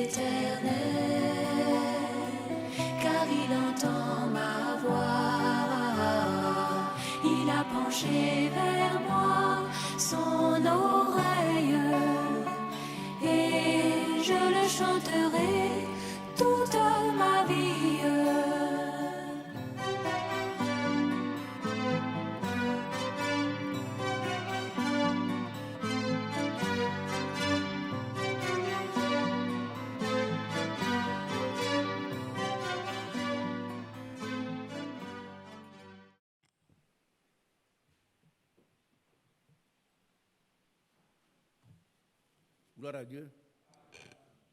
l'Éternel, car il entend ma voix. Il a penché vers moi son oreille, et je le chanterai toute ma vie. Gloire à Dieu.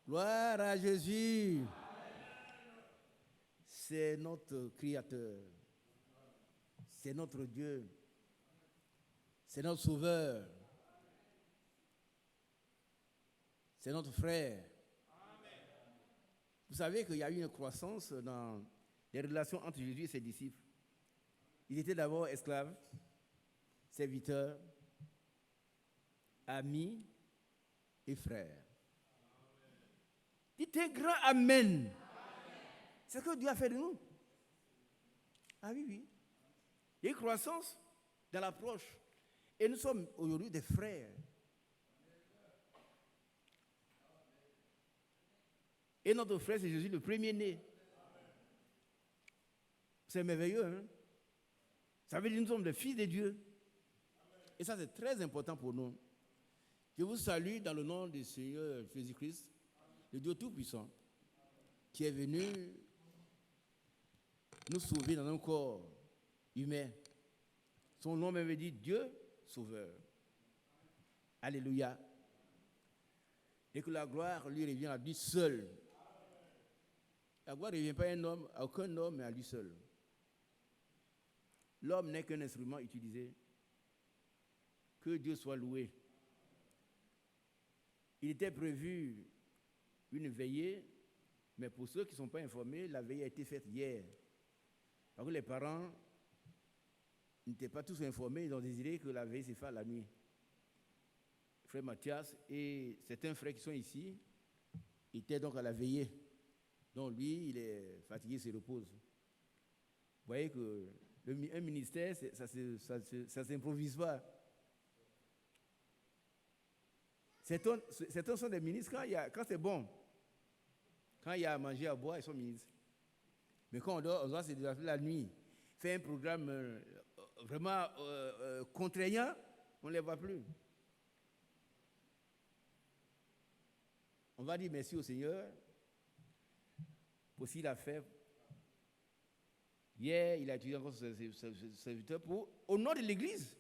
Gloire à Jésus. C'est notre Créateur. C'est notre Dieu. C'est notre Sauveur. C'est notre frère. Vous savez qu'il y a eu une croissance dans les relations entre Jésus et ses disciples. Ils étaient d'abord esclaves, serviteurs, amis et frères. Dites un grand Amen. C'est ce que Dieu a fait de nous. Ah oui, oui. Il y a une croissance dans l'approche. Et nous sommes aujourd'hui des frères. Et notre frère, c'est Jésus, le premier-né. C'est merveilleux, hein? Ça veut dire que nous sommes des fils de Dieu. Et ça, c'est très important pour nous. Je vous salue dans le nom du Seigneur Jésus-Christ, le Dieu Tout-Puissant, qui est venu nous sauver dans un corps humain. Son nom même dit Dieu Sauveur. Alléluia. Et que la gloire lui revient à lui seul. La gloire ne revient pas à un homme, à aucun homme, mais à lui seul. L'homme n'est qu'un instrument utilisé. Que Dieu soit loué. Il était prévu une veillée, mais pour ceux qui ne sont pas informés, la veillée a été faite hier. Parce que les parents n'étaient pas tous informés, ils ont désiré que la veillée se fasse la nuit. Frère Mathias et certains frères qui sont ici étaient donc à la veillée. Donc lui, il est fatigué, il se repose. Vous voyez que un ministère, ça ne s'improvise pas. Certains sont des ministres quand c'est bon. Quand il y a à manger, à boire, ils sont ministres. Mais quand on doit se déplacer la nuit, faire un programme vraiment contraignant, on ne les voit plus. On va dire merci au Seigneur pour ce qu'il a fait. Hier, il a utilisé encore ses serviteurs au nom de l'Église.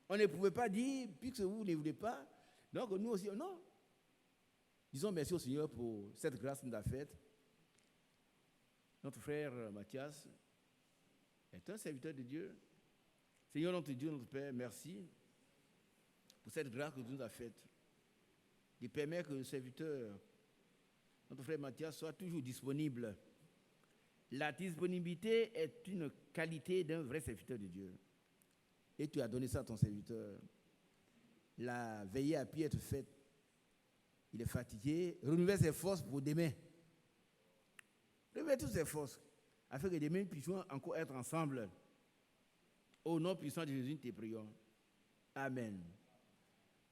On ne pouvait pas dire, puisque vous ne voulez pas. Donc nous aussi, non. Disons merci au Seigneur pour cette grâce qu'il nous a faite. Notre frère Mathias est un serviteur de Dieu. Seigneur, notre Dieu, notre Père, merci pour cette grâce que tu nous as faite. Il permet que le serviteur, notre frère Mathias, soit toujours disponible. La disponibilité est une qualité d'un vrai serviteur de Dieu. Et tu as donné ça à ton serviteur. La veillée a pu être faite. Il est fatigué. Renouvelle ses forces pour demain. Renouvelle toutes ses forces. Afin que demain, nous puissions encore être ensemble. Au nom puissant de Jésus, nous te prions. Amen.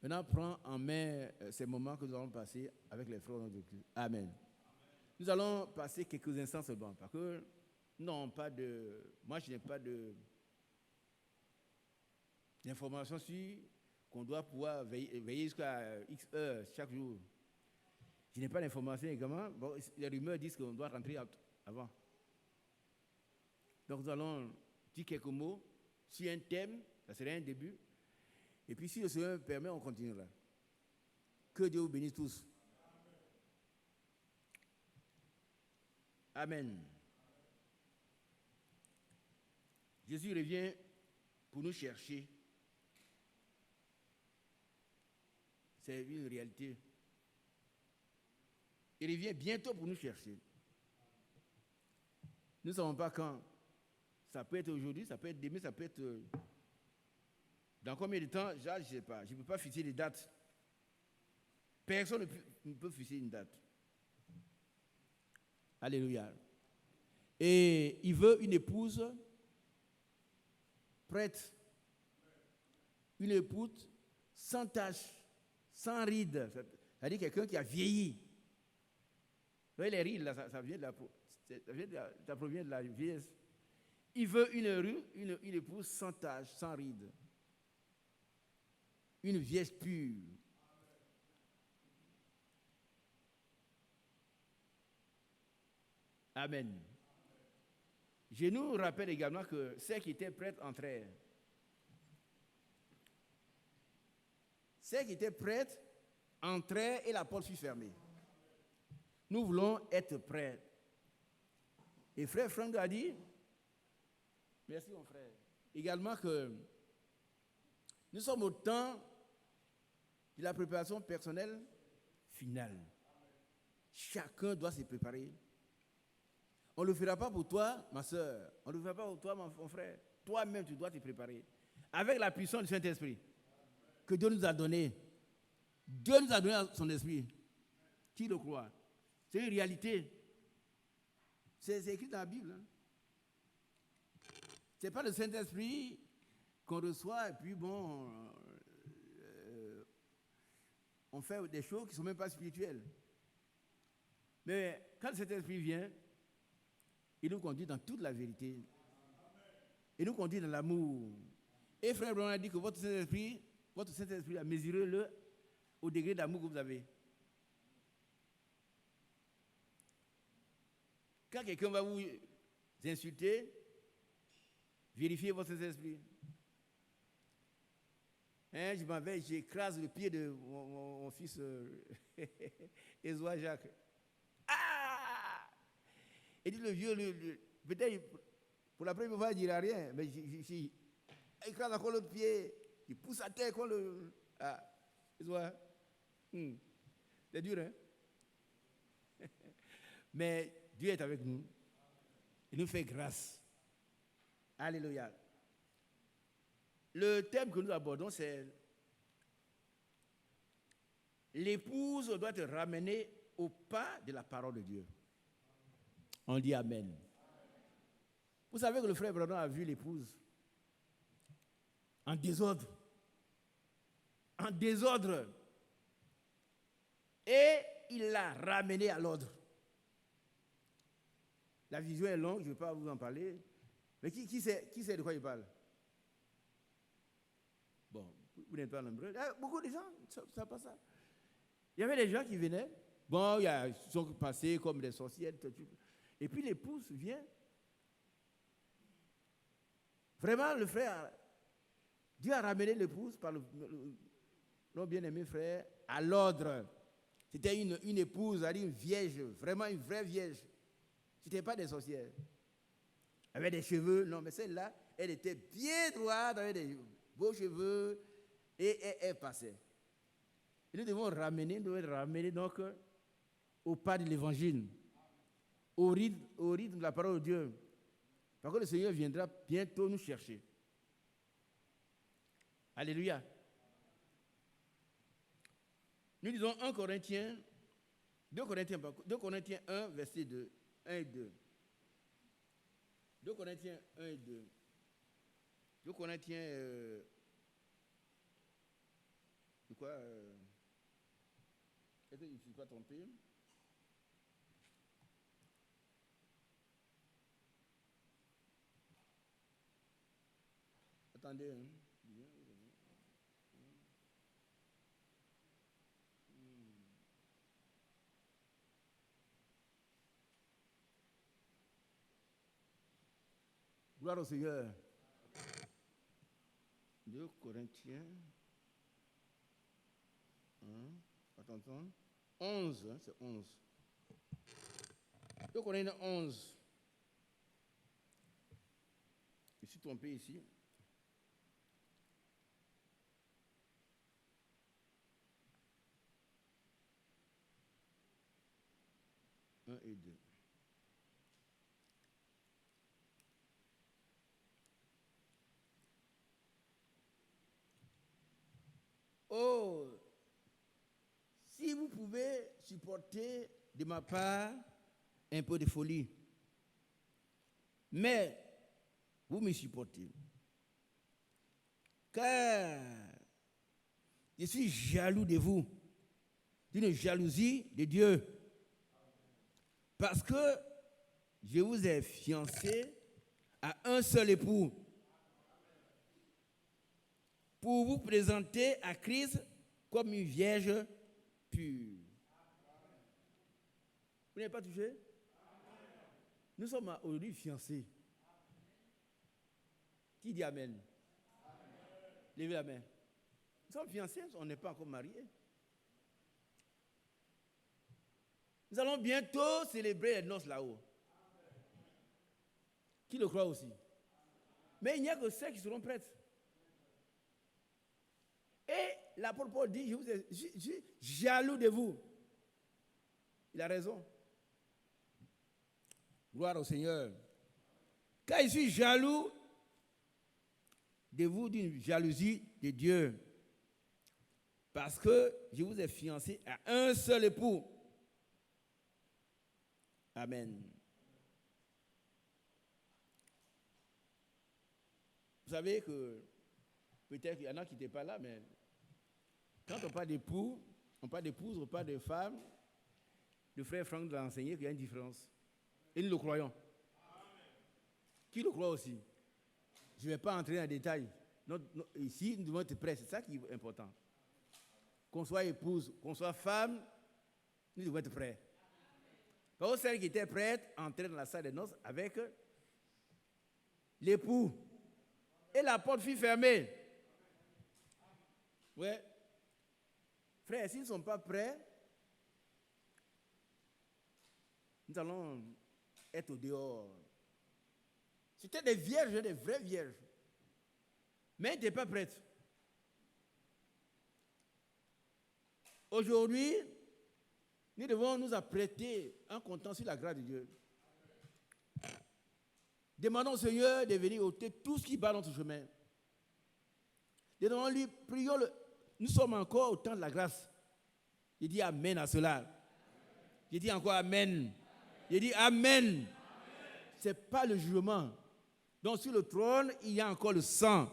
Maintenant, prends en main ces moments que nous allons passer avec les frères de Dieu. Amen. Nous allons passer quelques instants seulement. Parce que moi, je n'ai pas d'informations sur qu'on doit pouvoir veiller jusqu'à X heures chaque jour. Je n'ai pas d'informations également. Bon, les rumeurs disent qu'on doit rentrer avant. Donc nous allons dire quelques mots sur un thème, ça serait un début. Et puis si le Seigneur permet, on continuera. Que Dieu vous bénisse tous. Amen. Jésus revient pour nous chercher. C'est une réalité. Il revient bientôt pour nous chercher. Nous ne savons pas quand. Ça peut être aujourd'hui, ça peut être demain, ça peut être dans combien de temps, je ne sais pas. Je ne peux pas fixer des dates. Personne ne peut fixer une date. Alléluia. Et il veut une épouse prête. Une épouse sans tache, sans rides. C'est-à-dire quelqu'un qui a vieilli. Vous voyez les rides, là, ça vient de ça provient de la vieillesse. Il veut une épouse sans tache, sans rides. Une vierge pure. Amen. Je nous rappelle également que celles qui étaient prêtes entrèrent. Celles qui étaient prêtes entrèrent et la porte fut fermée. Nous voulons être prêts. Et frère Franck a dit, merci mon frère, également que nous sommes au temps de la préparation personnelle finale. Chacun doit se préparer. On ne le fera pas pour toi, ma soeur. On ne le fera pas pour toi, mon frère. Toi-même, tu dois te préparer. Avec la puissance du Saint-Esprit que Dieu nous a donné. Dieu nous a donné son esprit. Qui le croit? C'est une réalité. C'est écrit dans la Bible. Hein? Ce n'est pas le Saint-Esprit qu'on reçoit et puis bon, on fait des choses qui ne sont même pas spirituelles. Mais quand le Saint-Esprit vient, il nous conduit dans toute la vérité. Il nous conduit dans l'amour. Et frère Brown a dit que votre Saint-Esprit, mesurez-le au degré d'amour que vous avez. Quand quelqu'un va vous insulter, vérifiez votre Saint-Esprit. Hein, je m'en vais, j'écrase le pied de mon fils Ezoa Jacques. Ah! Et dit le vieux, peut-être pour la première fois, il ne dira rien, mais il écrase encore l'autre pied, il pousse à terre comme le. Ah, Ezoa. C'est dur, hein? Mais Dieu est avec nous. Il nous fait grâce. Alléluia. Le thème que nous abordons, c'est l'épouse doit être ramenée au pas de la parole de Dieu. On dit Amen. Vous savez que le frère Branham a vu l'épouse en désordre. En désordre. Et il l'a ramenée à l'ordre. La vision est longue, je ne vais pas vous en parler. Mais qui sait de quoi il parle? Bon, vous n'êtes pas nombreux. Beaucoup de gens, ça passe ça. Il y avait des gens qui venaient. Bon, ils sont passés comme des sorcières. Et puis l'épouse vient. Vraiment, le frère, Dieu a ramené l'épouse par le bien-aimé frère à l'ordre. C'était une épouse, une vierge, vraiment une vraie vierge. Ce n'était pas des sorcières. Elle avait des cheveux, non, mais celle-là, elle était bien droite, elle avait des beaux cheveux, et elle passait. Et nous devons ramener donc au pas de l'évangile, au rythme de la parole de Dieu. Parce que le Seigneur viendra bientôt nous chercher. Alléluia. Nous lisons 2 Corinthiens 1, verset 2. 1 et 2. 2 Corinthiens 1 et 2. 2 Corinthiens. C'est quoi est-ce que je ne suis pas trompé? Attendez. Hein. Gloire au Seigneur. 2 Corinthiens 1, attention, 11, hein, c'est 11. 2 Corinthiens 11. Je suis trompé ici. Un et 2. Si vous pouvez supporter de ma part un peu de folie. Mais vous me supportez. Car je suis jaloux de vous, d'une jalousie de Dieu. Parce que je vous ai fiancé à un seul époux pour vous présenter à Christ comme une vierge pure. Vous n'avez pas touché? Nous sommes aujourd'hui fiancés. Qui dit Amen? Levez la main. Nous sommes fiancés, on n'est pas encore mariés. Nous allons bientôt célébrer les noces là-haut. Qui le croit aussi? Mais il n'y a que ceux qui seront prêtes. Et l'apôtre Paul dit, je suis jaloux de vous. Il a raison. Gloire au Seigneur. Car je suis jaloux de vous d'une jalousie de Dieu. Parce que je vous ai fiancé à un seul époux. Amen. Vous savez que peut-être qu'il y en a qui n'étaient pas là, mais quand on parle d'époux, on parle d'épouse, on parle de femme, le frère Franck l'a enseigné qu'il y a une différence. Et nous le croyons. Qui le croit aussi? Je ne vais pas entrer dans les détails. Ici, nous devons être prêts. C'est ça qui est important. Qu'on soit épouse, qu'on soit femme, nous devons être prêts. Parce que celle qui était prête entrait dans la salle de noces avec l'époux. Et la porte fut fermée. Oui. Frères, s'ils ne sont pas prêts, nous allons être au dehors. C'était des vierges, des vraies vierges. Mais elles n'étaient pas prêtes. Aujourd'hui, nous devons nous apprêter en comptant sur la grâce de Dieu. Demandons au Seigneur de venir ôter tout ce qui bat dans notre chemin. Demandons-lui, prions-le. Nous sommes encore au temps de la grâce. Je dis Amen à cela. Je dis encore Amen. Je dis Amen. Ce n'est pas le jugement. Donc sur le trône, il y a encore le sang.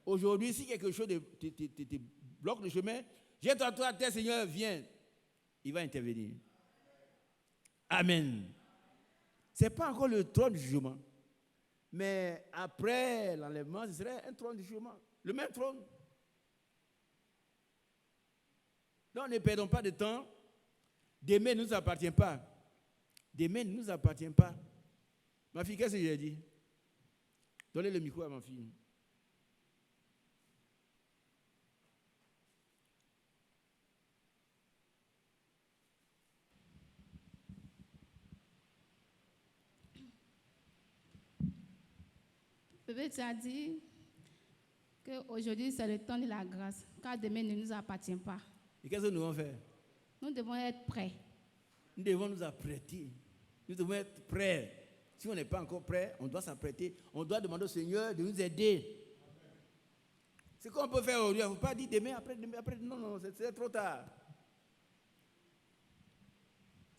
Aujourd'hui, si quelque chose te bloque le chemin, jette à toi, terre, Seigneur, viens. Il va intervenir. Amen. Ce n'est pas encore le trône du jugement. Mais après l'enlèvement, ce serait un trône du jugement. Le même trône. Donc ne perdons pas de temps. Demain ne nous appartient pas. Demain ne nous appartient pas. Ma fille, qu'est-ce que j'ai dit? Donnez le micro à ma fille. Bébé, tu as dit qu'aujourd'hui, c'est le temps de la grâce, car demain ne nous appartient pas. Et qu'est-ce que nous devons faire? Nous devons être prêts. Nous devons nous apprêter. Nous devons être prêts. Si on n'est pas encore prêt, on doit s'apprêter. On doit demander au Seigneur de nous aider. C'est qu'on peut faire aujourd'hui. Il ne faut pas dire demain, après. Non, non, ce serait trop tard.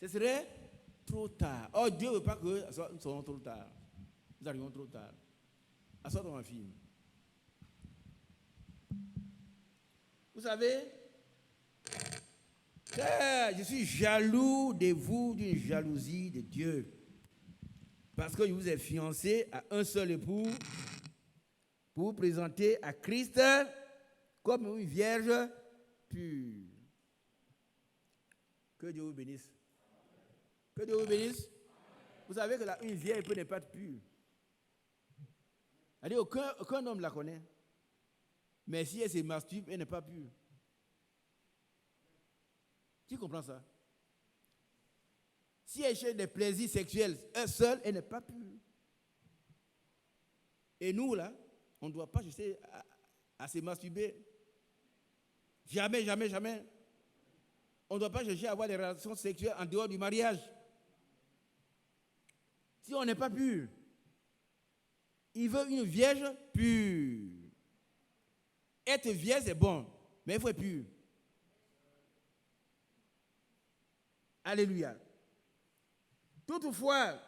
Ce serait trop tard. Oh, Dieu ne veut pas que nous soyons trop tard. Nous arrivons trop tard. Assois-toi, ma fille. Vous savez, je suis jaloux de vous d'une jalousie de Dieu. Parce que je vous ai fiancé à un seul époux pour vous présenter à Christ comme une vierge pure. Que Dieu vous bénisse. Que Dieu vous bénisse. Vous savez que une vierge peut ne pas être pure. C'est-à-dire aucun homme la connaît. Mais si elle se masturbe, elle n'est pas pure. Tu comprends ça? Si elle cherche des plaisirs sexuels, elle seule, elle n'est pas pure. Et nous, là, on ne doit pas chercher à se masturber. Jamais, jamais, jamais. On ne doit pas chercher à avoir des relations sexuelles en dehors du mariage. Si on n'est pas pur, il veut une vierge pure. Être vierge, c'est bon, mais il faut être pur. Alléluia. Toutefois,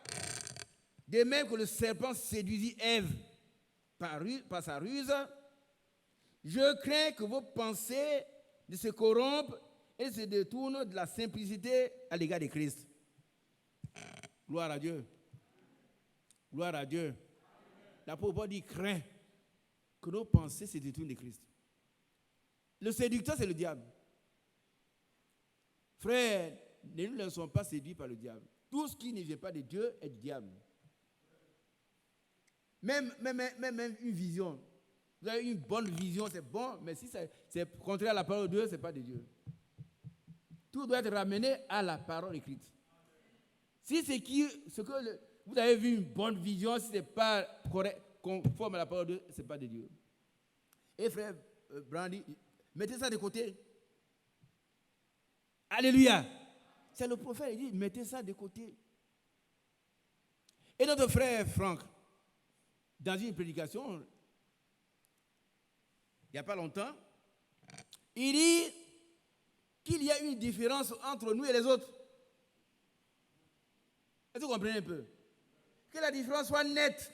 de même que le serpent séduisit Ève par sa ruse, je crains que vos pensées ne se corrompent et se détournent de la simplicité à l'égard de Christ. Gloire à Dieu. Gloire à Dieu. L'apôtre Paul dit, crains que nos pensées se détournent de Christ. Le séducteur, c'est le diable. Frères, nous ne sommes pas séduits par le diable. Tout ce qui ne vient pas de Dieu est du diable. Même une vision. Vous avez une bonne vision, c'est bon, mais si c'est contraire à la parole de Dieu, ce n'est pas de Dieu. Tout doit être ramené à la parole écrite. Si vous avez vu une bonne vision, si ce n'est pas correct, conforme à la parole de Dieu, ce n'est pas de Dieu. Et frère Brandy, mettez ça de côté. Alléluia. C'est le prophète, il dit, mettez ça de côté. Et notre frère Franck, dans une prédication, il n'y a pas longtemps, il dit qu'il y a une différence entre nous et les autres. Est-ce que vous comprenez un peu? Que la différence soit nette.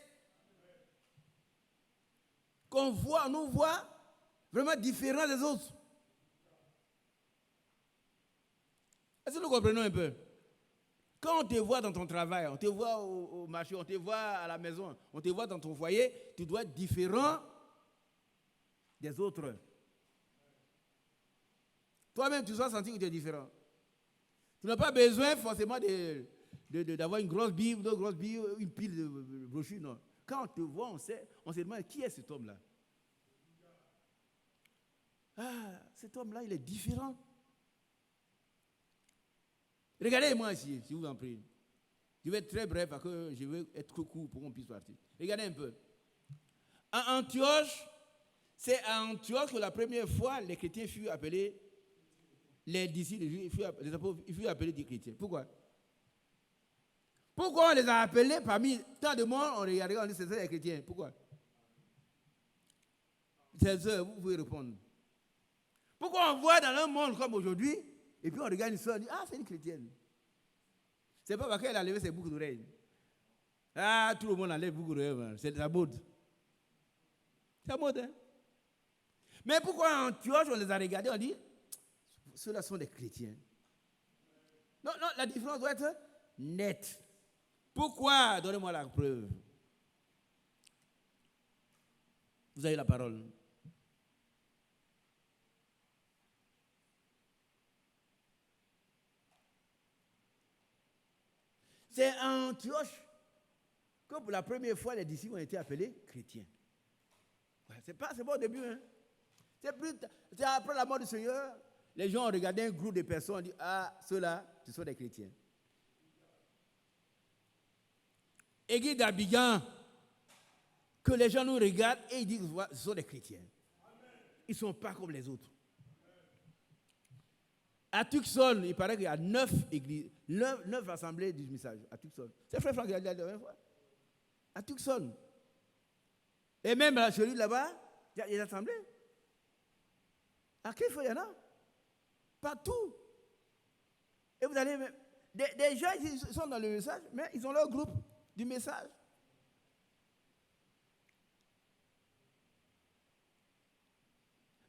Qu'on nous voit vraiment différents des autres. Est-ce que nous comprenons un peu? Quand on te voit dans ton travail, on te voit au marché, on te voit à la maison, on te voit dans ton foyer, tu dois être différent des autres. Toi-même, tu dois sentir que tu es différent. Tu n'as pas besoin forcément d'avoir une grosse Bible, une pile de brochures, non. Quand on te voit, on se demande qui est cet homme-là. Ah, cet homme-là, il est différent. Regardez-moi ici, si vous en priez. Je vais être très bref parce que je vais être court pour qu'on puisse partir. Regardez un peu. À Antioche, c'est à Antioche que la première fois les chrétiens furent appelés, les disciples, les apôtres, ils furent appelés des chrétiens. Pourquoi? Pourquoi on les a appelés parmi tant de monde, on regardait, on dit c'est ça les chrétiens? Pourquoi? C'est ça, vous pouvez répondre. Pourquoi on voit dans un monde comme aujourd'hui, et puis on regarde une soeur, on dit, ah, c'est une chrétienne. C'est pas parce qu'elle a levé ses boucles d'oreilles. Ah, tout le monde enlève boucles d'oreilles, c'est la mode. C'est la mode, hein? Mais pourquoi en Antioche, on les a regardés, on dit, ceux-là sont des chrétiens. Non, la différence doit être nette. Pourquoi? Donnez-moi la preuve. Vous avez la parole. C'est à Antioche que pour la première fois, les disciples ont été appelés chrétiens. C'est pas au début. Hein. C'est après la mort du Seigneur, les gens ont regardé un groupe de personnes et ont dit, ah, ceux-là, ce sont des chrétiens. Église d'Abidjan, que les gens nous regardent et ils disent, ce sont des chrétiens. Ils ne sont pas comme les autres. À Tucson, il paraît qu'il y a 9 églises, 9 assemblées du message. À Tucson. C'est frère Franck qui a dit la dernière fois. À Tucson. Et même à celui là-bas, il y a des assemblées. À quelle fois il y en a? Partout. Et vous allez, des gens ils sont dans le message, mais ils ont leur groupe du message.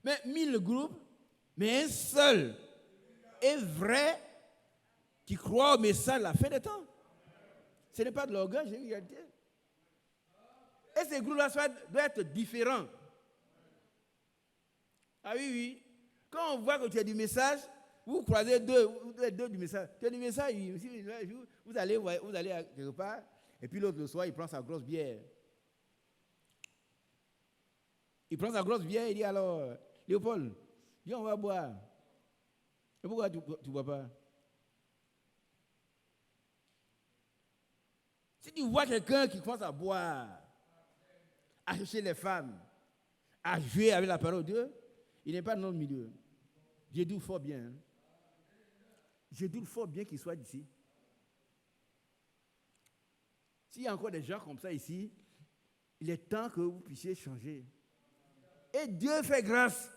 Mais 1000 groupes, mais un seul est vrai qui croit au message à la fin des temps. Ce n'est pas de l'orgueil, c'est une réalité. Et ces groupes-là doivent être différents. Ah oui. Quand on voit que tu as du message, vous croisez deux du message. Tu as du message, vous allez quelque part, et puis l'autre le soir, il prend sa grosse bière. Il prend sa grosse bière, il dit alors, Léopold, viens, on va boire. Et pourquoi tu ne bois pas? Si tu vois quelqu'un qui commence à boire, à chercher les femmes, à jouer avec la parole de Dieu, il n'est pas dans notre milieu. Je doute fort bien. Hein. Je doute fort bien qu'il soit d'ici. S'il y a encore des gens comme ça ici, il est temps que vous puissiez changer. Et Dieu fait grâce.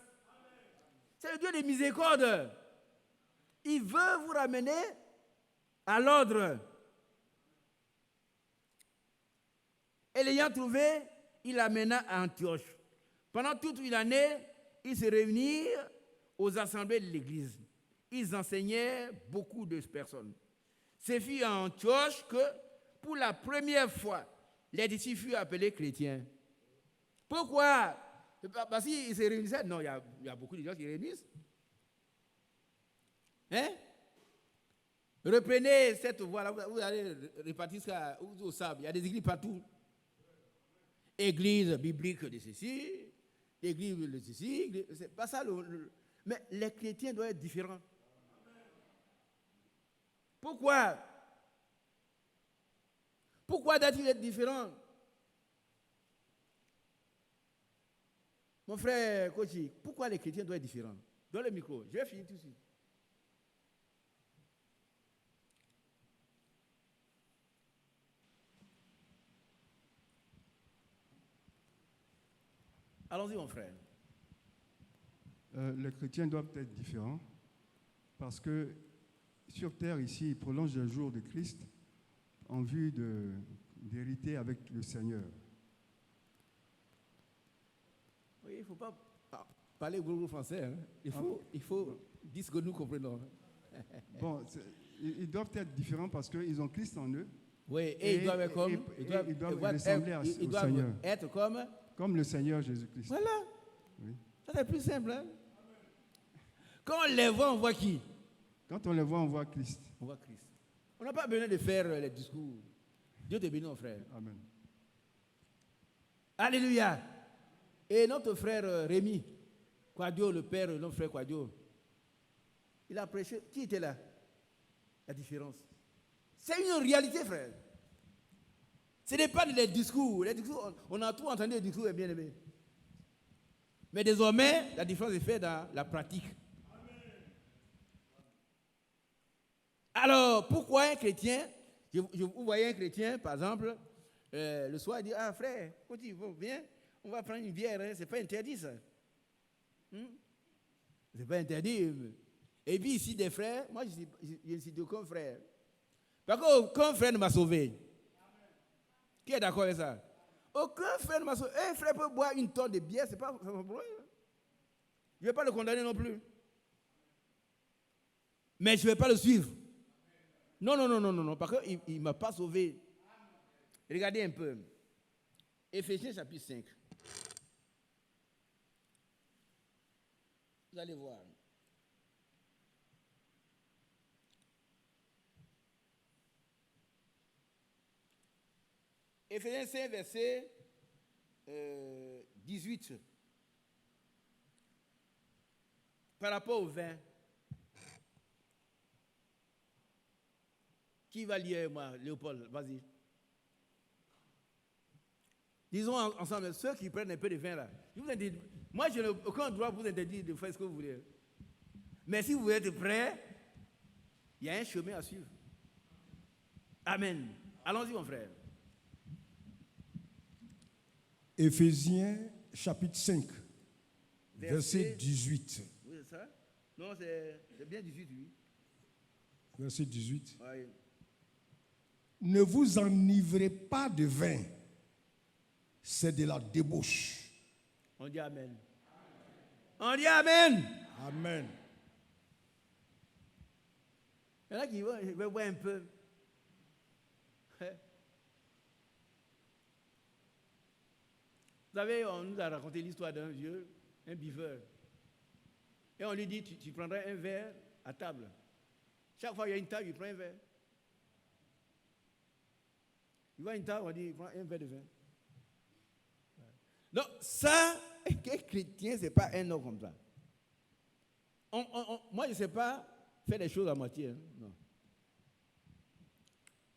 C'est le Dieu de miséricorde. Il veut vous ramener à l'ordre. Et l'ayant trouvé, il l'amena à Antioche. Pendant toute une année, ils se réunirent aux assemblées de l'Église. Ils enseignaient beaucoup de personnes. Ce fut à Antioche que, pour la première fois, les disciples furent appelés chrétiens. Pourquoi? Parce qu'ils se réunissaient. Non, il y a beaucoup de gens qui se réunissent. Hein? Reprenez cette voie-là, vous allez répartir ça au sable. Il y a des églises partout. Église biblique de ceci, église de ceci, c'est pas ça. Mais les chrétiens doivent être différents. Pourquoi? Pourquoi doit-il être différent? Mon frère Kochi, pourquoi les chrétiens doivent être différents? Donne le micro, je vais finir tout de suite. Allons-y, mon frère. Les chrétiens doivent être différents parce que sur terre, ici, ils prolongent le jour de Christ en vue d'hériter avec le Seigneur. Oui, il ne faut pas parler gros français. Hein. Il faut dire ce que nous comprenons. Bon, ils doivent être différents parce qu'ils ont Christ en eux. Oui, et ils doivent être comme. Ils doivent ressembler au Seigneur. Être comme le Seigneur Jésus-Christ. Voilà. Oui. Ça, c'est plus simple. Hein? Quand on les voit, on voit qui? Quand on les voit, on voit Christ. On voit Christ. On n'a pas besoin de faire les discours. Dieu te bénit, mon frère. Amen. Alléluia. Et notre frère Rémi, Quadio, le père de notre frère Quadio, il a prêché. Qui était là? La différence. C'est une réalité, frère. Ce n'est pas des discours. Les discours, on a tout entendu, les discours, bien aimé. Mais désormais, la différence est faite dans la pratique. Alors, pourquoi un chrétien, vous voyez un chrétien, par exemple, le soir, il dit, ah frère, viens, on va prendre une bière, hein, c'est pas interdit ça. C'est pas interdit. Et puis ici, des frères, moi je ne cite aucun frère. Parce qu'aucun frère ne m'a sauvé. Qui est d'accord avec ça? Aucun frère ne m'a sauvé. Un frère peut boire une tonne de bière, c'est pas un problème. Je ne vais pas le condamner non plus. Mais je ne vais pas le suivre. Non, parce qu'il ne m'a pas sauvé. Regardez un peu. Éphésiens chapitre 5. Vous allez voir. Éphésiens 5, verset 18. Par rapport au vin. Qui va lire, moi, Léopold? Vas-y. Disons ensemble, ceux qui prennent un peu de vin là. Je vous interdis, moi, je n'ai aucun droit pour vous interdire de faire ce que vous voulez. Mais si vous êtes prêts, il y a un chemin à suivre. Amen. Allons-y, mon frère. Éphésiens chapitre 5, verset 18. Oui, c'est ça? Non, c'est bien 18, oui. Verset 18. Oui. Ne vous enivrez pas de vin, c'est de la débauche. On dit Amen. On dit Amen. Amen. Il y en a qui vont voir un peu. Vous savez, on nous a raconté l'histoire d'un vieux, un buveur. Et on lui dit, tu prendrais un verre à table. Chaque fois qu'il y a une table, il prend un verre. Il voit une table, on dit, il prend un verre de vin. Donc, ça, un chrétien, ce n'est pas un homme comme ça. Moi, je ne sais pas faire des choses à moitié. Hein? Non.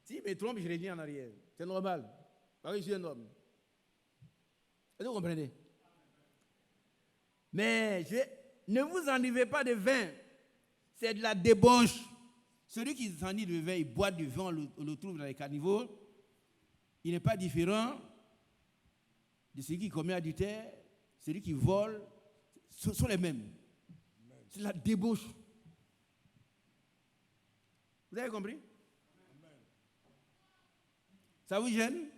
Si je me trompe, je reviens en arrière. C'est normal. Parce que je suis un homme. Est-ce que vous comprenez? Mais ne vous enivrez pas de vin. C'est de la débauche. Celui qui s'enivre de vin, il boit du vin, on le trouve dans les caniveaux. Il n'est pas différent de celui qui commet adultère, celui qui vole. Ce sont les mêmes. C'est la débauche. Vous avez compris? Ça vous gêne?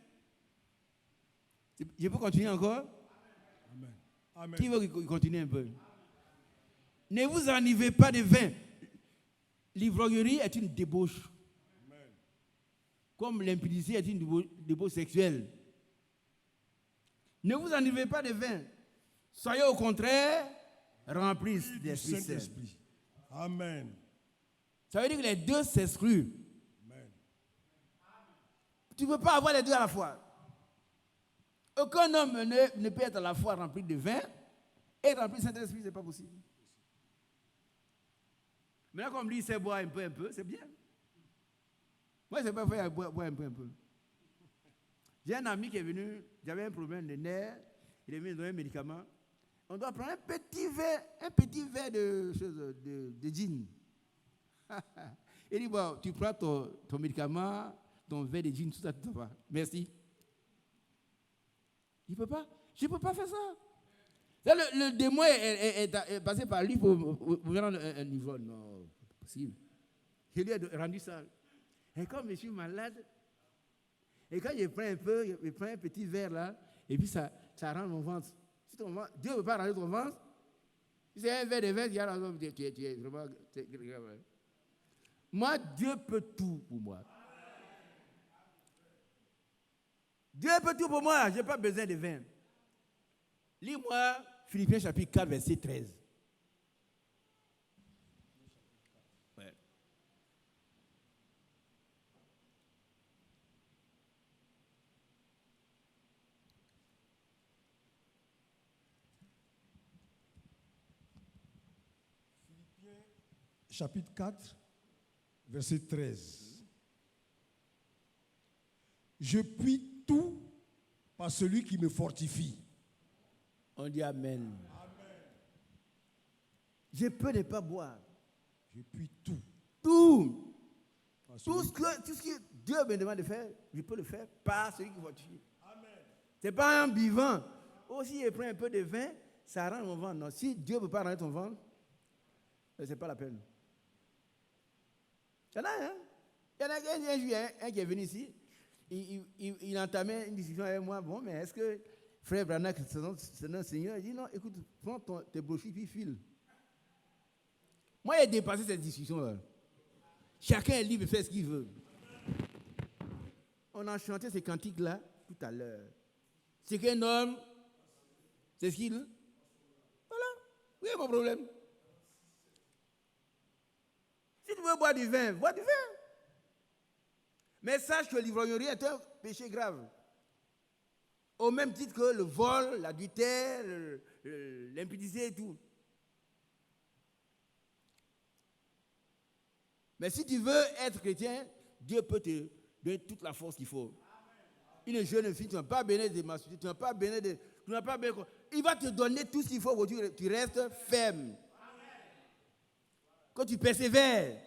Je peux continuer encore? Amen. Amen. Qui veut continuer un peu? Ne vous enivrez pas de vin. L'ivrognerie est une débauche. Comme l'impudicité est une débauche sexuelle. Ne vous enivrez pas de vin. Soyez au contraire remplis d'Esprit Saint. Saint-Esprit. Amen. Ça veut dire que les deux s'excluent. Amen. Tu ne peux pas avoir les deux à la fois. Aucun homme ne peut être à la fois rempli de vin et rempli de Saint-Esprit, ce n'est pas possible. Maintenant, comme lui, il sait boire un peu, c'est bien. Moi, je ne sais pas faire boire un peu. J'ai un ami qui est venu, j'avais un problème de nerfs, il est venu donner un médicament. On doit prendre un petit verre de gin. Il dit, bon, tu prends ton médicament, ton verre de gin, tout ça va. Merci. Il ne peut pas. Je ne peux pas faire ça. Là, le démon est passé par lui pour me rendre un niveau. Non, c'est pas possible. Je lui ai rendu ça. Et comme je suis malade, et quand je prends un peu, je prends un petit verre là, et puis ça rend mon ventre. Si ton ventre, Dieu ne veut pas rendre ton ventre. Si c'est un verre de vin, tu es vraiment grave. Moi, Dieu peut tout pour moi. Dieu peut tout pour moi, je n'ai pas besoin de vin. Lis-moi Philippiens chapitre 4, verset 13. Ouais. Chapitre 4, verset 13. Je puis tout par celui qui me fortifie. On dit Amen. Je peux ne pas boire. Je puis tout. Tout. Par Tout celui ce que Dieu me demande de faire, je peux le faire par celui qui fortifie. Ce n'est pas un vivant. Aussi, il prend un peu de vin, ça rend mon ventre. Non, si Dieu ne peut pas rendre ton ventre, ce n'est pas la peine. Il y en a, hein? Il y en a un qui est venu ici, il entamait une discussion avec moi. Bon, mais est-ce que Frère Branagh, c'est notre Seigneur? Il dit non, écoute, prends tes brochures puis file. Moi, j'ai dépassé cette discussion-là. Chacun est libre de faire ce qu'il veut. On a chanté ces cantiques-là tout à l'heure. C'est qu'un homme, c'est ce qu'il. Voilà, oui, mon problème. Si tu veux boire du vin, bois du vin. Mais sache que l'ivrognerie est un péché grave. Au même titre que le vol, l'adultère, l'impudicité et tout. Mais si tu veux être chrétien, Dieu peut te donner toute la force qu'il faut. Une jeune fille, tu n'as pas besoin de masturber, tu n'as pas besoin de... Il va te donner tout ce qu'il faut pour que tu restes ferme. Quand tu persévères.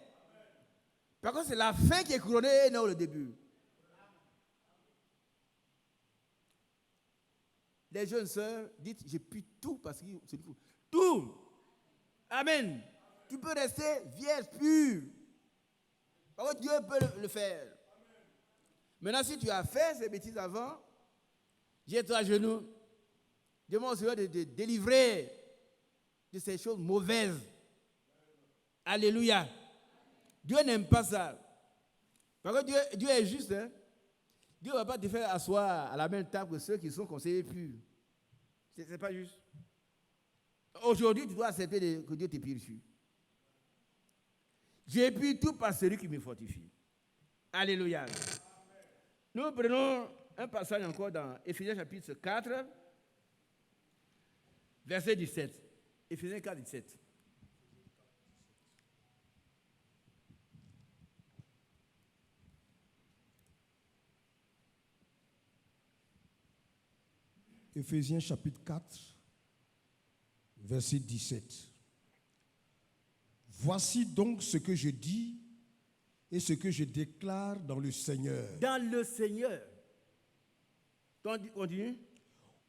Par contre, c'est la fin qui est couronnée, non le début. Les jeunes sœurs, dites, j'ai pu tout parce que c'est tout. Tout. Amen. Tu peux rester vierge, pure. Parce que Dieu peut le faire. Maintenant, si tu as fait ces bêtises avant, jette-toi à genoux. Demande au Seigneur de te délivrer de ces choses mauvaises. Alléluia. Dieu n'aime pas ça. Parce que Dieu est juste. Hein? Dieu ne va pas te faire asseoir à la même table que ceux qui sont conseillés purs. Ce n'est pas juste. Aujourd'hui, tu dois accepter que Dieu te purifie. J'ai pu tout par celui qui me fortifie. Alléluia. Nous prenons un passage encore dans Éphésiens chapitre 4, verset 17. Éphésiens 4, 17. Éphésiens chapitre 4, verset 17. Voici donc ce que je dis et ce que je déclare dans le Seigneur. Dans le Seigneur. Continue.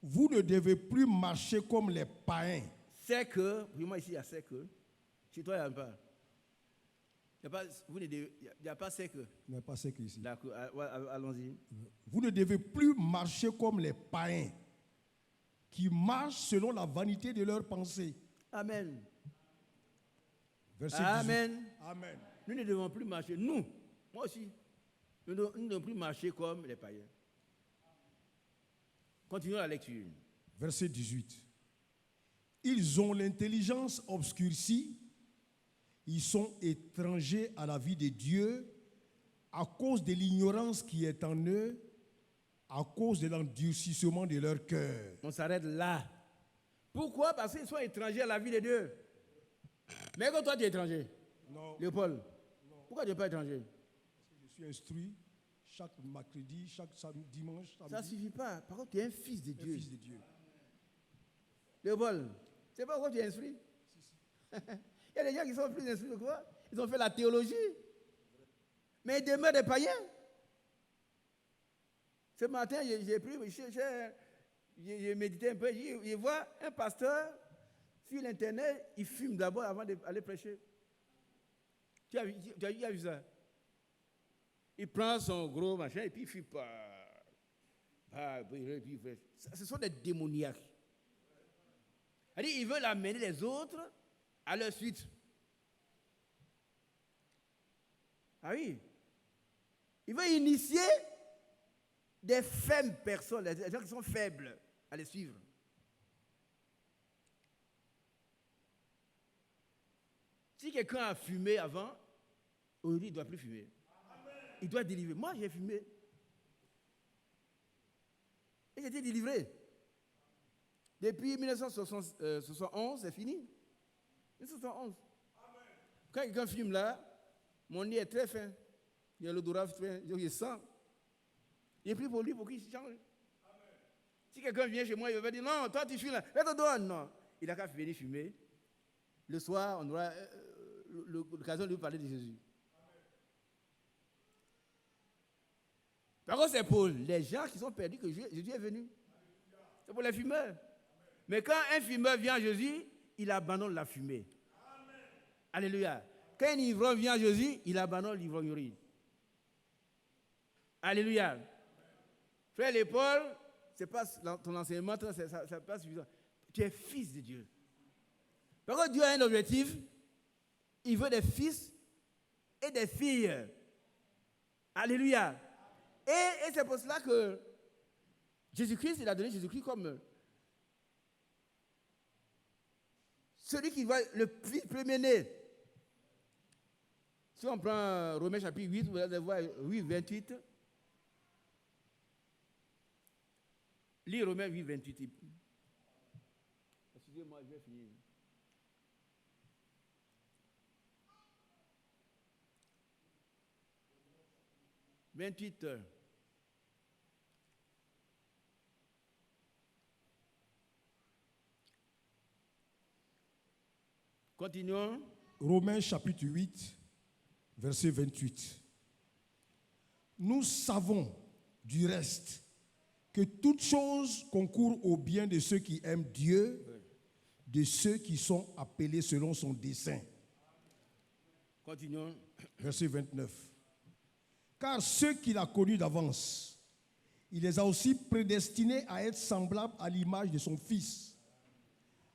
Vous ne devez plus marcher comme les païens. C'est que, moi ici il y a c'est que, chez toi il n'y a pas. Il n'y a pas sec. Il n'y a pas sec ici. D'accord, allons-y. Vous ne devez plus marcher comme les païens qui marchent selon la vanité de leurs pensées. Amen. Verset 18. Amen. Amen. Nous ne devons plus marcher, moi aussi, nous ne devons plus marcher comme les païens. Continuons la lecture. Verset 18. Ils ont l'intelligence obscurcie, ils sont étrangers à la vie de Dieu à cause de l'ignorance qui est en eux, à cause de l'endurcissement de leur cœur. On s'arrête là. Pourquoi? Parce qu'ils sont étrangers à la vie de Dieu. Mais quand toi tu es étranger, Non. Léopold, pourquoi tu n'es pas étranger? Je suis instruit chaque mercredi, chaque dimanche, Ça ne samedi, suffit pas. Par contre, tu es un fils de un Dieu. fils de Dieu. Léopold, c'est pas pourquoi tu es instruit. Il y a des gens qui sont plus instruits que toi. Ils ont fait la théologie. Mais ils demeurent des païens. Ce matin, j'ai médité un peu. Je vois un pasteur sur l'internet, il fume d'abord avant d'aller prêcher. Tu as vu ça? Il prend son gros machin et puis il fume pas. Ce sont des démoniaques. C'est-à-dire, ils veulent amener les autres à leur suite. Ah oui. Ils veulent initier des faibles personnes, des gens qui sont faibles, à les suivre. Si quelqu'un a fumé avant, aujourd'hui, il ne doit plus fumer. Il doit délivrer. Moi, j'ai fumé. Et j'ai été délivré. Depuis 1971, c'est fini. 1971. Quand quelqu'un fume là, mon nez est très fin. Il y a l'odorat fin, je sens. J'ai pris pour lui pour qu'il change. Si quelqu'un vient chez moi, il va dire non, toi tu fumes là, reste dehors. Non, il n'a qu'à venir fumer. Le soir, on aura l'occasion de lui parler de Jésus. Par contre, c'est pour les gens qui sont perdus que Jésus est venu. C'est pour les fumeurs. Mais quand un fumeur vient à Jésus, il abandonne la fumée. Amen. Alléluia. Quand un ivrogne vient à Jésus, il abandonne l'ivrognerie. Alléluia. Amen. Frère Léopold, c'est pas ton enseignement, ça pas suffisant. Tu es fils de Dieu. Par contre, Dieu a un objectif. Il veut des fils et des filles. Alléluia. Et c'est pour cela que Jésus-Christ, il a donné Jésus-Christ comme celui qui va le premier-né. Si on prend Romains chapitre 8, vous allez voir 8, 28. Lis Romains 8, 28. Excusez-moi, je vais finir. « 28. Continuons. Romains chapitre 8, verset 28. Nous savons du reste que toute chose concourt au bien de ceux qui aiment Dieu, de ceux qui sont appelés selon son dessein. Continuons. Verset 29. Car ceux qu'il a connus d'avance, il les a aussi prédestinés à être semblables à l'image de son Fils,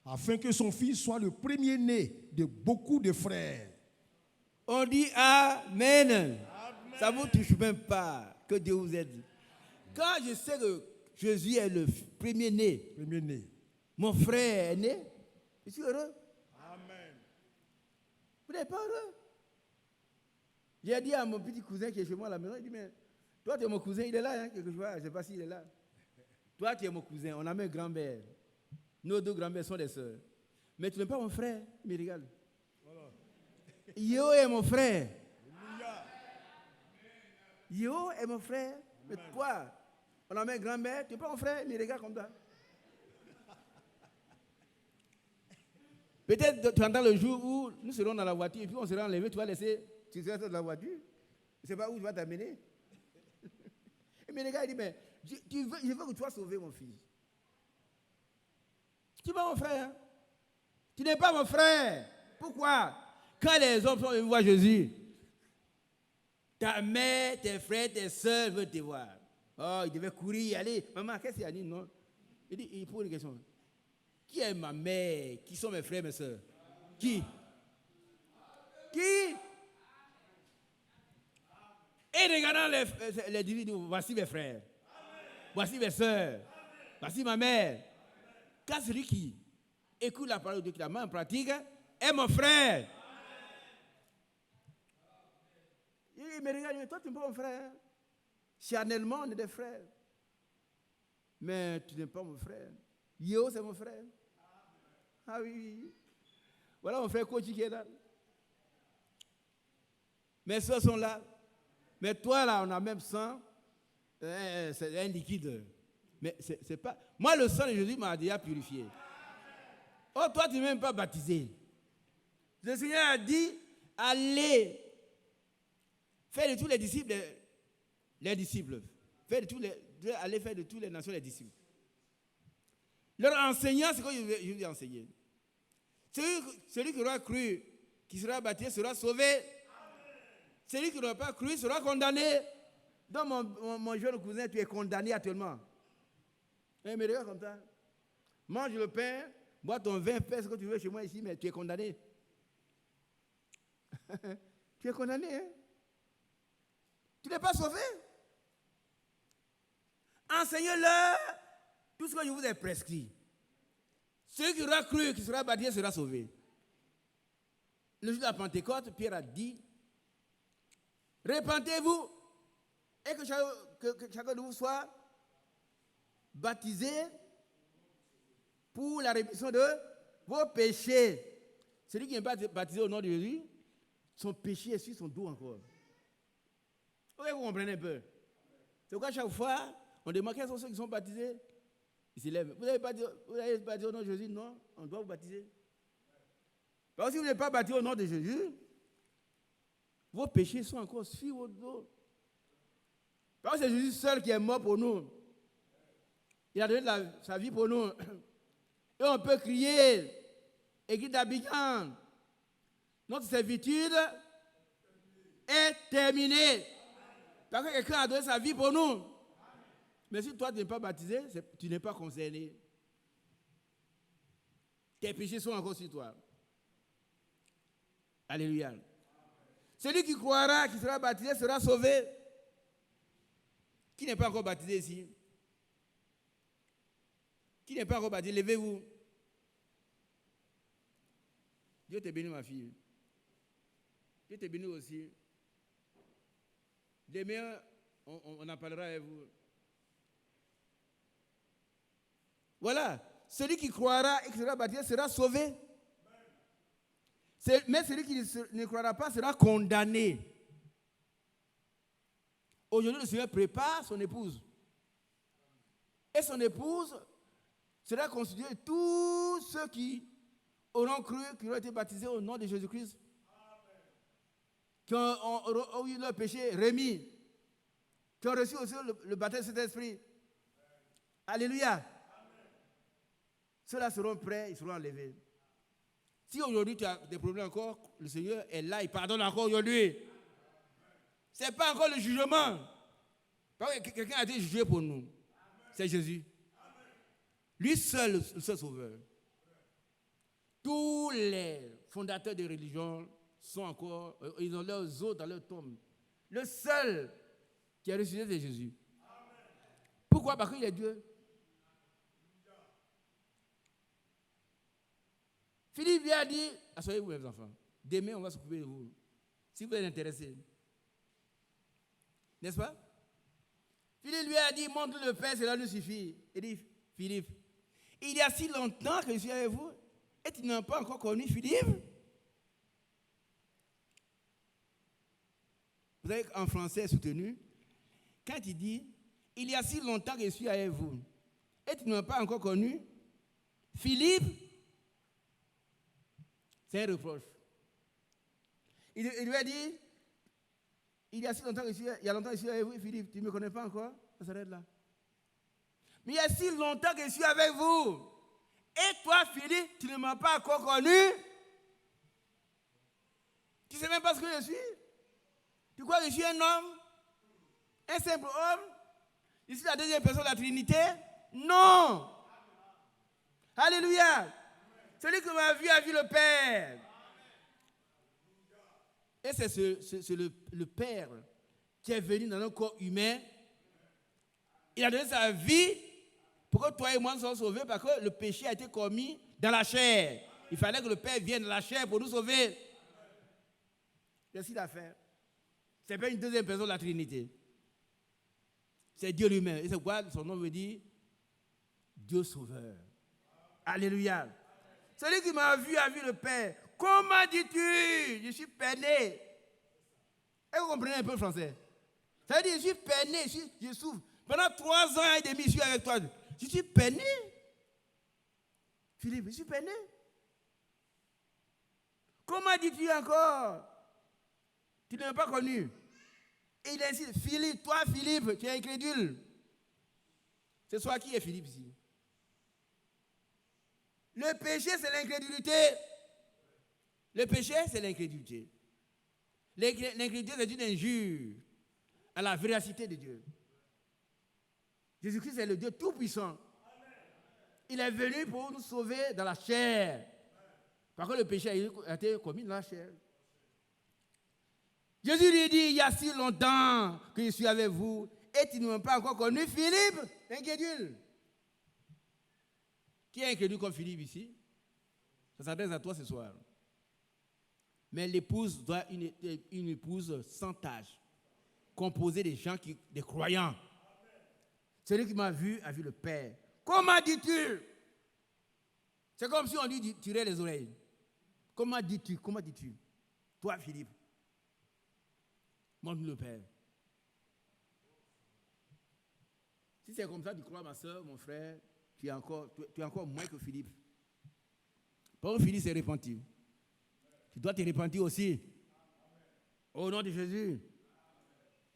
afin que son Fils soit le premier-né de beaucoup de frères. On dit Amen. Amen. Ça ne vous touche même pas. Que Dieu vous aide. Quand je sais que Jésus est le premier-né, mon frère est né, je suis heureux. Amen. Vous n'êtes pas heureux? J'ai dit à mon petit cousin qui est chez moi à la maison, il dit, mais toi tu es mon cousin, il est là, hein, quelque chose, je ne sais pas s'il est là. Toi tu es mon cousin, on a même grand-mère. Nos deux grand-mères sont des sœurs. Mais tu n'es pas mon frère, il me regarde. Voilà. Yo est mon frère. Yo est mon frère. Mais toi, on a même grand-mère, tu n'es pas mon frère, il me regarde comme ça. Peut-être tu entends le jour où nous serons dans la voiture et puis on sera enlevé, tu vas laisser, tu seras dans la voiture. Je ne sais pas où tu vas t'amener. Et mais les gars, il dit, mais je veux que tu sois sauvé, mon fils. Tu n'es pas mon frère. Tu n'es pas mon frère. Pourquoi? Quand les hommes sont venus voir Jésus, Ta mère, tes frères, tes soeurs veulent te voir. Oh, il devait courir y aller. Maman, qu'est-ce qu'il a dit? Non. Il pose une question. Qui est ma mère? Qui sont mes frères, mes soeurs? Qui? Et regardant les individus, voici mes frères. Voici mes soeurs. Voici ma mère. Car celui qui écoute la parole de Dieu, qui la met en pratique, est mon frère. Il me regarde, mais toi, tu n'es pas mon frère. Charnellement, on est des frères. Mais tu n'es pas mon frère. Yo, c'est mon frère. Ah oui. Voilà mon frère Koji qui est là. Mes soeurs sont là. Mais toi, là, on a même sang. C'est un liquide. Mais c'est pas. Moi, le sang de Jésus m'a déjà purifié. Oh, toi, tu n'es même pas baptisé. Le Seigneur a dit, allez, faites de tous les disciples, les disciples. Allez faire de toutes les nations les disciples. Leur enseignant, c'est quoi je vous ai enseigné. Celui qui aura cru, qui sera baptisé, sera sauvé. Celui qui n'aura pas cru sera condamné. Donc mon jeune cousin, tu es condamné actuellement. Il me regarde comme ça. Mange le pain, bois ton vin, fais ce que tu veux chez moi ici, mais tu es condamné. Tu es condamné, hein? Tu n'es pas sauvé. Enseignez-leur tout ce que je vous ai prescrit. Celui qui aura cru, qui sera baptisé, sera sauvé. Le jour de la Pentecôte, Pierre a dit, repentez-vous et que chacun de vous soit baptisé pour la rémission de vos péchés. Celui qui n'est pas baptisé au nom de Jésus, son péché est sur son dos encore. Oui, vous comprenez un peu. C'est pourquoi chaque fois, on demande quels sont ceux qui sont baptisés. Ils se lèvent. Vous avez baptisé au nom de Jésus? Non, on doit vous baptiser. Parce que si vous n'êtes pas baptisé au nom de Jésus, vos péchés sont encore sur votre dos. Parce que c'est Jésus seul qui est mort pour nous. Il a donné sa vie pour nous. Et on peut crier, Église d'Abidjan, notre servitude est terminée. Parce que quelqu'un a donné sa vie pour nous. Mais si toi tu n'es pas baptisé, tu n'es pas concerné. Tes péchés sont encore sur toi. Alléluia. Celui qui croira, qui sera baptisé, sera sauvé. Qui n'est pas encore baptisé ici? Qui n'est pas encore baptisé? Levez-vous. Dieu te bénit, ma fille. Dieu te bénit aussi. Demain, on en parlera avec vous. Voilà. Celui qui croira et qui sera baptisé sera sauvé. Mais celui qui ne croira pas sera condamné. Aujourd'hui, le Seigneur prépare son épouse. Et son épouse sera constituée de tous ceux qui auront cru, qui auront été baptisés au nom de Jésus-Christ. Qui ont eu leur péché remis. Qui ont reçu aussi le baptême de Saint-Esprit. Alléluia. Ceux-là seront prêts, ils seront enlevés. Si aujourd'hui tu as des problèmes encore, le Seigneur est là, il pardonne encore aujourd'hui. Ce n'est pas encore le jugement. Parce que quelqu'un a été jugé pour nous. C'est Jésus. Lui seul, le seul sauveur. Tous les fondateurs de religion sont encore, ils ont leurs os dans leur tombe. Le seul qui a ressuscité, c'est Jésus. Pourquoi? Parce qu'il est Dieu. Philippe lui a dit, asseyez-vous mes enfants, demain on va s'occuper de vous, si vous êtes intéressés. N'est-ce pas? Philippe lui a dit, montre le Père, cela nous suffit. Il dit, Philippe, il y a si longtemps que je suis avec vous, et tu n'as pas encore connu Philippe? Vous savez qu'en français soutenu, quand il dit, il y a si longtemps que je suis avec vous, et tu n'as pas encore connu Philippe, c'est un reproche. Il lui a dit, il y a longtemps que je suis avec vous, Philippe, tu ne me connais pas encore? Ça s'arrête là. Mais il y a si longtemps que je suis avec vous. Et toi, Philippe, tu ne m'as pas encore connu? Tu ne sais même pas ce que je suis? Tu crois que je suis un homme? Un simple homme? Je suis la deuxième personne de la Trinité? Non! Alléluia! Celui qui m'a vu a vu le Père. Et c'est le Père qui est venu dans un corps humain. Il a donné sa vie pour que toi et moi nous soyons sauvés parce que le péché a été commis dans la chair. Il fallait que le Père vienne dans la chair pour nous sauver. C'est ce qu'il a fait. Ce n'est pas une deuxième personne de la Trinité. C'est Dieu lui-même. Et c'est quoi son nom veut dire? Dieu sauveur. Alléluia. Celui qui m'a vu a vu le Père. Comment dis-tu? Je suis peiné. Est-ce que vous comprenez un peu le français? Ça veut dire je suis peiné, je souffre. Pendant 3 ans et demi, je suis avec toi. Je suis peiné. Philippe, je suis peiné. Comment dis-tu encore? Tu ne m'as pas connu. Et il insiste, Philippe, toi Philippe, tu es incrédule. Ce soir, qui est Philippe ici? Le péché, c'est l'incrédulité. Le péché, c'est l'incrédulité. L'incrédulité, c'est une injure à la véracité de Dieu. Jésus-Christ est le Dieu tout-puissant. Il est venu pour nous sauver dans la chair. Parce que le péché a été commis dans la chair. Jésus lui dit, il y a si longtemps que je suis avec vous et tu ne m'as pas encore connu, Philippe, incrédule. Qui est incrédule comme Philippe ici? Ça s'adresse à toi ce soir. Mais l'épouse doit être une épouse sans tâche, composée des gens, des croyants. Celui qui m'a vu a vu le Père. Comment dis-tu? C'est comme si on lui tirait les oreilles. Comment dis-tu? Comment dis-tu? Toi, Philippe, montre-nous le Père. Si c'est comme ça, tu crois, ma soeur, mon frère, tu es encore moins que Philippe. Parce que Philippe s'est repenti. Tu dois te repentir aussi. Au nom de Jésus.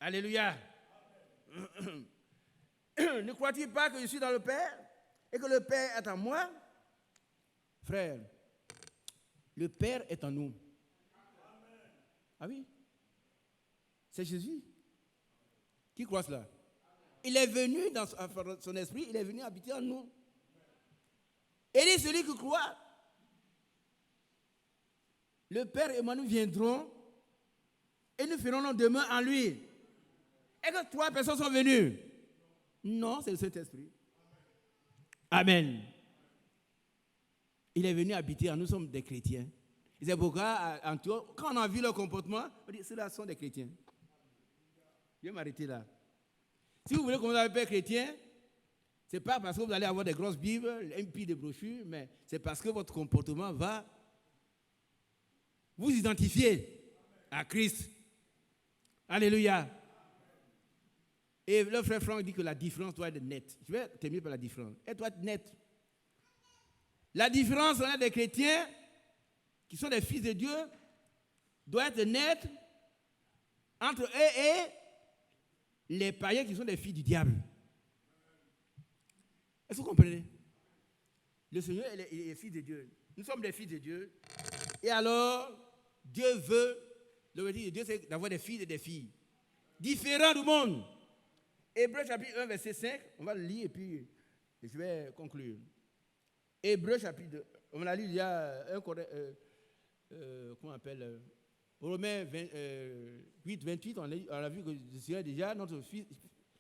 Alléluia. Ne crois-tu pas que je suis dans le Père et que le Père est en moi? Frère, le Père est en nous. Ah oui? C'est Jésus. Qui croit cela? Il est venu dans son esprit, il est venu habiter en nous. Et il est celui qui croit. Le Père et moi, nous viendrons et nous ferons nos demeures en lui. Est-ce que 3 personnes sont venues? Non, c'est le Saint-Esprit. Amen. Il est venu habiter en nous, sommes des chrétiens. Et c'est pourquoi, quand on a vu leur comportement, on dit, ceux-là sont des chrétiens. Je vais m'arrêter là. Si vous voulez qu'on soit un père chrétien, ce n'est pas parce que vous allez avoir des grosses Bibles, un pile de brochures, mais c'est parce que votre comportement va vous identifier à Christ. Alléluia. Et le frère Franck dit que la différence doit être nette. Je vais terminer par la différence. Elle doit être nette. La différence entre des chrétiens qui sont des fils de Dieu doit être nette entre eux et les païens qui sont des filles du diable. Est-ce que vous comprenez? Le Seigneur est fils de Dieu. Nous sommes des fils de Dieu. Et alors, Dieu veut, l'objectif de Dieu, c'est d'avoir des fils et des filles différents du monde. Hébreux chapitre 1, verset 5, on va le lire et puis je vais conclure. Hébreux chapitre 2, on l'a lu il y a comment on appelle Romains 8, 28, on a vu que le Seigneur est déjà notre fils,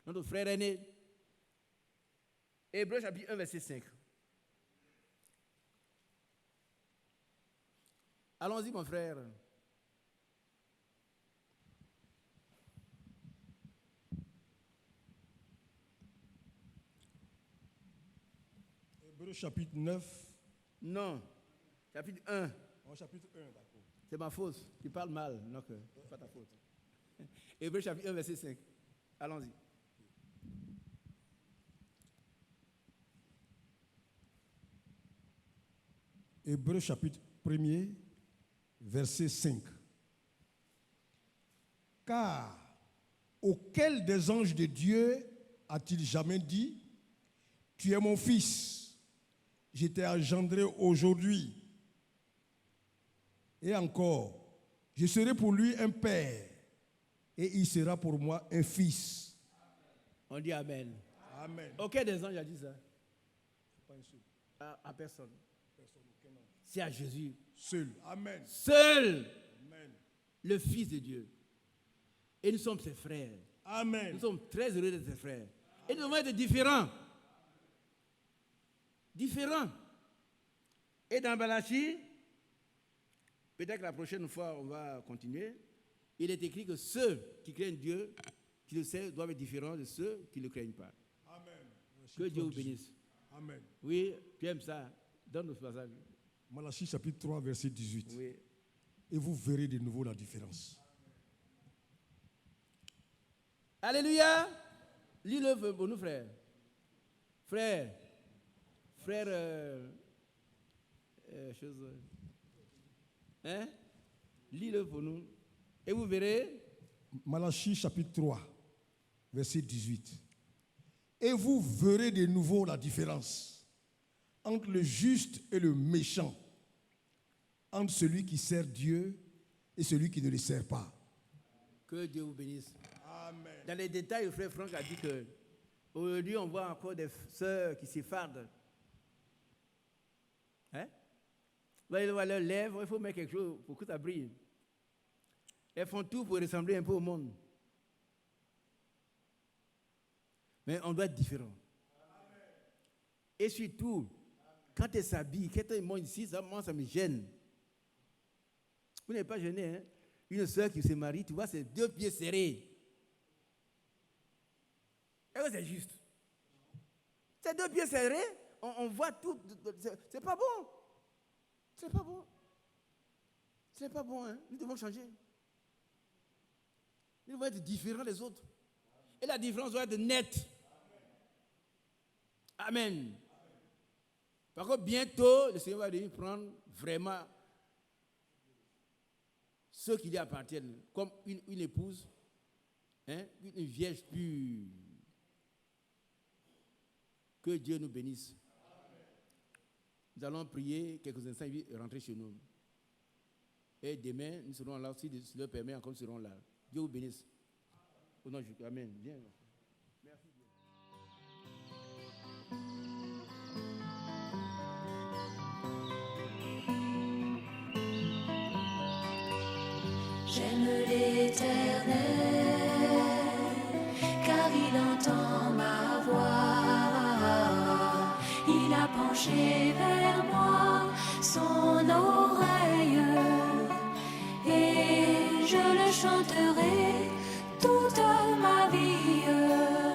notre frère aîné. Hébreux chapitre 1, verset 5. Allons-y, mon frère. Hébreux chapitre 9. Non, chapitre 1. Oh, chapitre 1, d'accord. C'est ma faute. Tu parles mal, donc c'est pas ta faute. Hébreux chapitre 1, verset 5. Allons-y. Hébreux chapitre 1er, verset 5. Car auquel des anges de Dieu a-t-il jamais dit, tu es mon fils, je t'ai engendré aujourd'hui. Et encore, je serai pour lui un père, et il sera pour moi un fils. On dit Amen. Amen. Aucun des anges a dit ça. Pas un seul. À personne. Personne, aucun ange. C'est à Jésus. Seul. Amen. Seul Amen. le Fils de Dieu. Et nous sommes ses frères. Amen. Nous sommes très heureux d'être ses frères. Et nous devons être différents. Différents. Et dans Malachie, peut-être que la prochaine fois, on va continuer. Il est écrit que ceux qui craignent Dieu, qui le savent, doivent être différents de ceux qui ne le craignent pas. Amen. Que Dieu vous bénisse. Amen. Oui, tu aimes ça. Donne le passage. Malachie chapitre 3, verset 18. Oui. Et vous verrez de nouveau la différence. Alléluia. Lis-le pour nous, frères. Frères. Chose. Hein? Lis-le pour nous. Et vous verrez. Malachie chapitre 3, verset 18. Et vous verrez de nouveau la différence entre le juste et le méchant, entre celui qui sert Dieu et celui qui ne le sert pas. Que Dieu vous bénisse. Amen. Dans les détails, le frère Franck a dit que aujourd'hui, on voit encore des sœurs qui s'effardent. Hein? Ils voient leurs lèvres, il faut mettre quelque chose pour que ça brille. Elles font tout pour ressembler un peu au monde. Mais on doit être différent. Et surtout, quand elles s'habillent, quand elles montent ici, moi, ça me gêne. Vous n'êtes pas gêné, hein? Une sœur qui se marie, tu vois, c'est 2 pieds serrés. Est-ce que c'est juste? C'est 2 pieds serrés, on voit tout. C'est pas bon. C'est pas bon. C'est pas bon, hein? Nous devons changer. Nous devons être différents des autres. Et la différence doit être nette. Amen. Par contre, bientôt, le Seigneur va venir prendre vraiment ceux qui lui appartiennent, comme une épouse, hein, une vierge pure. Que Dieu nous bénisse. Nous allons prier quelques instants et rentrer chez nous. Et demain, nous serons là, si Dieu le permet, encore nous serons là. Dieu vous bénisse. Au nom de Jésus. Amen. Viens. Merci. J'aime l'Éternel, car il entend ma voix. Il a penché vers moi son oreille, et je le chanterai toute ma vie.